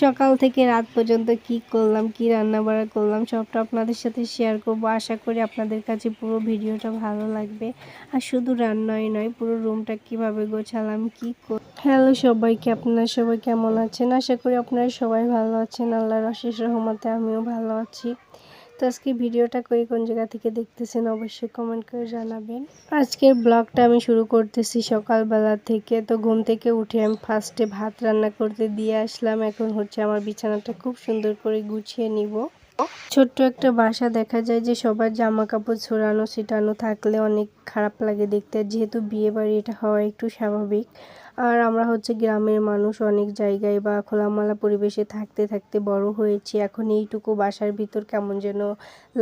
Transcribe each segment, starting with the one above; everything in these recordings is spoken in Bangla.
সকাল থেকে রাত পর্যন্ত কি করলাম, কি রান্নাবাড়া করলাম সবটা আপনাদের সাথে শেয়ার করব। আশা করি আপনাদের কাছে পুরো ভিডিওটা ভালো লাগবে। আর শুধু রান্নাই নয়, পুরো রুমটা কিভাবে গোছালাম, হ্যালো সবাইকে, আপনারা সবাই কেমন আছেন? আশা করি আপনারা সবাই ভালো আছেন। আল্লাহর অশেষ রহমতে আমিও ভালো আছি। তো আজকে ভিডিওটা কোন জায়গা থেকে দেখতেছেন অবশ্যই কমেন্ট করে জানাবেন। আজকের ব্লগটা আমি শুরু করতেছি সকালবেলা থেকে। তো ঘুম থেকে উঠে আমি ফার্স্টে ভাত রান্না করতে দিয়ে আসলাম। এখন হচ্ছে আমার বিছানাটা খুব সুন্দর করে গুছিয়ে নিব। ছোট্ট একটা বাসা, দেখা যায় যে সবার জামা কাপড় ছড়ানো ছিটানো থাকলে অনেক খারাপ লাগে দেখতে। যেহেতু বিয়ে বাড়ি, এটা হওয়া একটু স্বাভাবিক। আর আমরা হচ্ছে গ্রামের মানুষ, অনেক জায়গায় বা খোলামেলা পরিবেশে থাকতে থাকতে বড় হয়েছি। এখন এইটুকু বাসার ভিতর কেমন যেন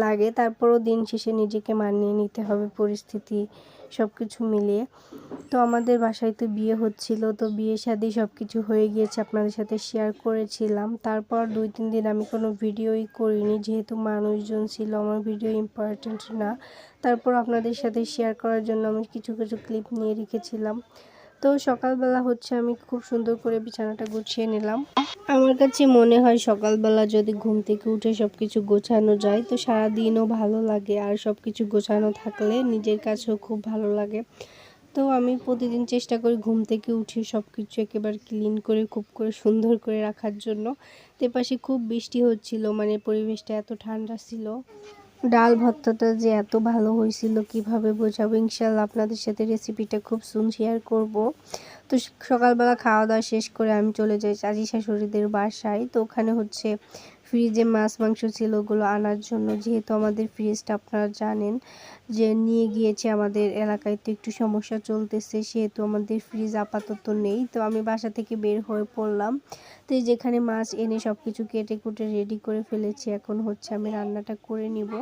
লাগে। তারপরও দিন শেষে নিজেকে মানিয়ে নিতে হবে পরিস্থিতি সব কিছু মিলিয়ে। তো আমাদের বাসায় তো বিয়ে হচ্ছিল, তো বিয়ে শাদী সব কিছু হয়ে গিয়েছে, আপনাদের সাথে শেয়ার করেছিলাম। তারপর 2-3 দিন আমি কোনো ভিডিওই করিনি, যেহেতু মানুষজন ছিল, আমার ভিডিও ইম্পর্টেন্ট না। তারপর আপনাদের সাথে শেয়ার করার জন্য আমি কিছু কিছু ক্লিপ নিয়ে রেখেছিলাম। তো সকালবেলা হচ্ছে আমি খুব সুন্দর করে বিছানাটা গুছিয়ে নিলাম। আমার কাছে মনে হয় সকালবেলা যদি ঘুম থেকে উঠে সব কিছু গোছানো যায় তো সারাদিনও ভালো লাগে, আর সব কিছু গোছানো থাকলে নিজের কাছেও খুব ভালো লাগে। তো আমি প্রতিদিন চেষ্টা করি ঘুম থেকে উঠে সব কিছু একেবারে ক্লিন করে খুব করে সুন্দর করে রাখার জন্য। তো পাশে খুব বৃষ্টি হচ্ছিল, মানে পরিবেশটা এত ঠান্ডা ছিল। ডাল ভর্তাটা যে এত ভালো হয়েছিল কিভাবে বোঝাবো। ইনশাল্লাহ আপনাদের সাথে রেসিপিটা খুব সুন শেয়ার করব। তো সকালবেলা খাওয়া দাওয়া শেষ করে আমি চলে যাই চাচি শাশুড়িদের বাসায়। তো ওখানে হচ্ছে ফ্রিজে মাছ মাংস ছিল, ওগুলো আনার জন্য। যেহেতু আমাদের ফ্রিজটা আপনারা জানেন যে নিয়ে গিয়েছে, আমাদের এলাকায় তো একটু সমস্যা চলতেছে, সেহেতু আমাদের ফ্রিজ আপাতত নেই। তো আমি বাসা থেকে বের হয়ে পড়লাম। তো যেখানে মাছ এনে সব কিছু কেটে কুটে রেডি করে ফেলেছি, এখন হচ্ছে আমি রান্নাটা করে নিব।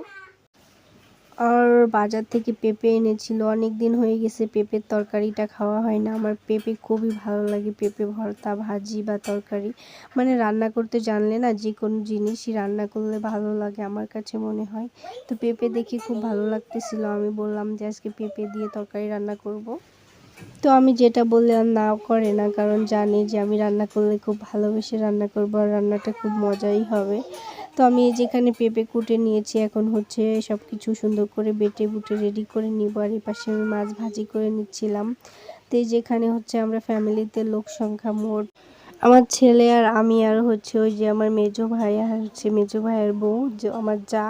আর বাজার থেকে পেঁপে এনেছিল, অনেক দিন হয়ে গেছে পেঁপের তরকারিটা খাওয়া হয় না। আমার পেঁপে খুবই ভালো লাগে, পেঁপে ভর্তা, ভাজি বা তরকারি, মানে রান্না করতে জানলে না যে কোনো জিনিসই রান্না করলে ভালো লাগে আমার কাছে মনে হয়। তো পেঁপে দেখে খুব ভালো লাগতেছিল, আমি বললাম যে আজকে পেঁপে দিয়ে তরকারি রান্না করব। তো আমি যেটা বললে আর নাও করে না, কারণ জানি যে আমি রান্না করলে খুব ভালোবেসে রান্না করবো আর রান্নাটা খুব মজাই হবে। তো আমি যেখানে পেঁপে কুটে নিয়েছি, এখন হচ্ছে সব কিছু সুন্দর করে বেটে বুটে রেডি করে নিব। আর এই পাশে আমি মাছ ভাজি করে নিচ্ছিলাম। তো যেখানে হচ্ছে আমরা ফ্যামিলিতে লোক সংখ্যা মোট আমার ছেলে আর আমি, আর হচ্ছে ওই যে আমার মেজো ভাই আর হচ্ছে মেজো ভাইয়ের বউ, যে আমার যা।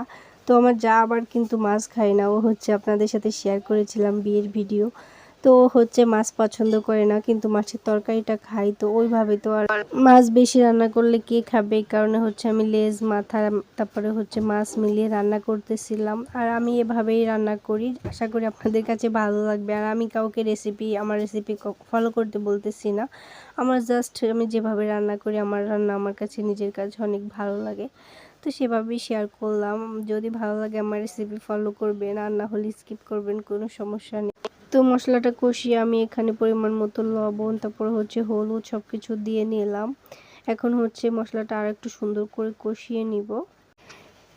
তো আমার যা আবার কিন্তু মাছ খায় না, ও হচ্ছে আপনাদের সাথে শেয়ার করেছিলাম বিয়ের ভিডিও। তো হচ্ছে মাছ পছন্দ করে না, কিন্তু মাছের তরকারিটা খাই। তো ওইভাবে তো আর মাছ বেশি রান্না করলে কে খাবে, এই কারণে হচ্ছে আমি লেজ মাথা তারপরে হচ্ছে মাছ মিলিয়ে রান্না করতেছিলাম। আর আমি এভাবেই রান্না করি, আশা করি আপনাদের কাছে ভালো লাগবে। আর আমি কাউকে আমার রেসিপি ফলো করতে বলতেছি না, আমার জাস্ট আমি যেভাবে রান্না করি, আমার রান্না আমার কাছে নিজের কাছে অনেক ভালো লাগে, তো সেভাবেই শেয়ার করলাম। যদি ভালো লাগে আমার রেসিপি ফলো করবেন, আর না হলে স্কিপ করবেন, কোনো সমস্যা নেই। তো মশলাটা কষিয়ে আমি এখানে পরিমাণ মতো লবণ, তারপর হচ্ছে হলুদ সব কিছু দিয়ে নিলাম। এখন হচ্ছে মশলাটা আর একটু সুন্দর করে কষিয়ে নিব।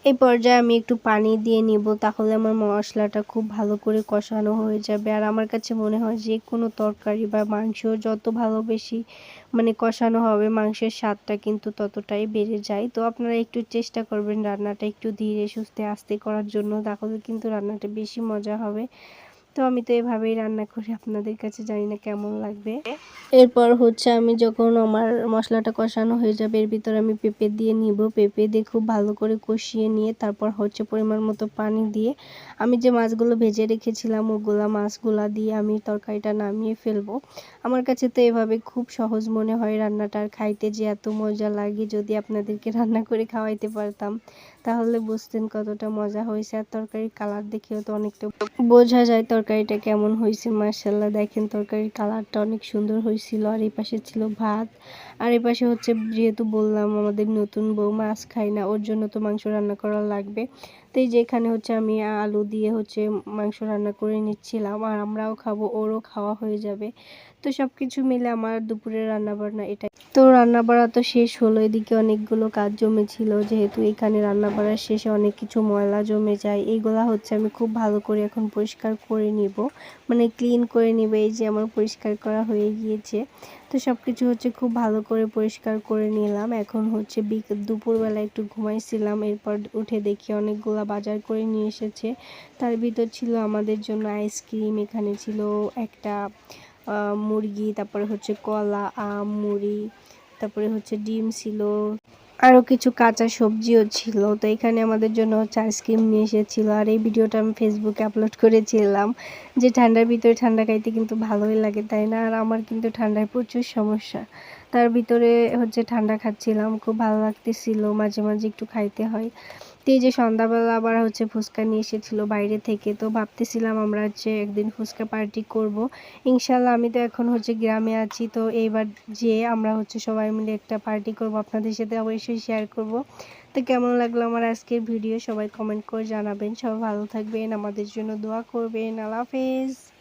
এই পর্যায়ে আমি একটু পানি দিয়ে নিব, তাহলে আমার মশলাটা খুব ভালো করে কষানো হয়ে যাবে। আর আমার কাছে মনে হয় যে কোনো তরকারি বা মাংস যত বেশি মানে কষানো হবে, মাংসের স্বাদটা কিন্তু ততটাই বেড়ে যায়। তো আপনারা একটু চেষ্টা করবেন রান্নাটা একটু ধীরে সুস্থে আস্তে করার জন্য, তাহলে কিন্তু রান্নাটা বেশি মজা হবে। তো আমি তো এভাবেই রান্না করি, আপনাদের কাছে জানি না কেমন লাগবে। এরপর হচ্ছে আমি যখন আমার মশলাটা কষানো হয়ে যাবে, এর ভিতরে আমি পেঁপে দিয়ে নিব। পেঁপে দিয়ে খুব ভালো করে কষিয়ে নিয়ে তারপর হচ্ছে পরিমাণ মতো পানি দিয়ে আমি যে মাছগুলো ভেজে রেখেছিলাম মাছগুলা দিয়ে আমি তরকারিটা নামিয়ে ফেলবো। আমার কাছে তো এভাবে খুব সহজ মনে হয় রান্নাটা, আর খাইতে যে এত মজা লাগে। যদি আপনাদেরকে রান্না করে খাওয়াইতে পারতাম তাহলে বুঝতেন কতটা মজা হয়েছে। আর তরকারির কালার দেখেও তো অনেকটা বোঝা যায় তরকারিটা কেমন হয়েছে। মাশাআল্লাহ, দেখেন তরকারির কালারটা অনেক সুন্দর হয়েছিল। আর এই পাশে ছিল ভাত, আর এই পাশে হচ্ছে যেহেতু বললাম আমাদের নতুন বউ মাছ খায় না, ওর জন্য তো মাংস রান্না করা লাগবে। তো এই যে এখানে হচ্ছে আমি আলু দিয়ে হচ্ছে মাংস রান্না করে নিচ্ছিলাম, আর আমরাও খাবো, ওরও খাওয়া হয়ে যাবে। তো সবকিছু মিলে আমার দুপুরের রান্নাবান্না এটাই। তো রান্নাবাড়া তো শেষ হলো, এদিকে অনেকগুলো কাজ জমেছিল, যেহেতু এখানে রান্নাবাড়ার শেষে অনেক কিছু ময়লা জমে যায়। এইগুলা হচ্ছে আমি খুব ভালো করে এখন পরিষ্কার করে নিব, মানে ক্লিন করে নিব। এই যে আমার পরিষ্কার করা হয়ে গিয়েছে। তো তো সব কিছু হচ্ছে খুব ভালো করে পরিষ্কার করে নিলাম। এখন হচ্ছে দুপুরবেলা একটু ঘুমাইছিলাম, এরপর উঠে দেখি অনেকগুলা বাজার করে নিয়ে এসেছে। তার ভিতর ছিল আমাদের জন্য আইসক্রিম, এখানে ছিল একটা মুরগি, তারপরে হচ্ছে কলা, আম, মুড়ি, তারপরে হচ্ছে ডিম ছিল, আরও কিছু কাঁচা সবজিও ছিল। তো এখানে আমাদের জন্য হচ্ছে আইসক্রিম নিয়ে এসেছিলো। আর এই ভিডিওটা আমি ফেসবুকে আপলোড করেছিলাম যে ঠান্ডার ভিতরে ঠান্ডা খাইতে কিন্তু ভালোই লাগে, তাই না? আর আমার কিন্তু ঠান্ডায় প্রচুর সমস্যা, তার ভিতরে হচ্ছে ঠান্ডা খাচ্ছিলাম, খুব ভালো লাগতেছিল, মাঝে মাঝে একটু খাইতে হয়। তো এই যে সন্ধ্যাবেলা আবার হচ্ছে ফুচকা নিয়ে এসেছিলো বাইরে থেকে, তো ভাবতেছিলাম আমরা হচ্ছে একদিন ফুচকা পার্টি করব ইনশাল্লাহ। আমি তো এখন হচ্ছে গ্রামে আছি, তো এইবার যে আমরা হচ্ছে সবাই মিলে একটা পার্টি করব, আপনাদের সাথে অবশ্যই শেয়ার করব। তো কেমন লাগলো আমার আজকের ভিডিও সবাই কমেন্ট করে জানাবেন। সবাই ভালো থাকবেন, আমাদের জন্য দোয়া করবেন। আল্লাহ হাফেজ।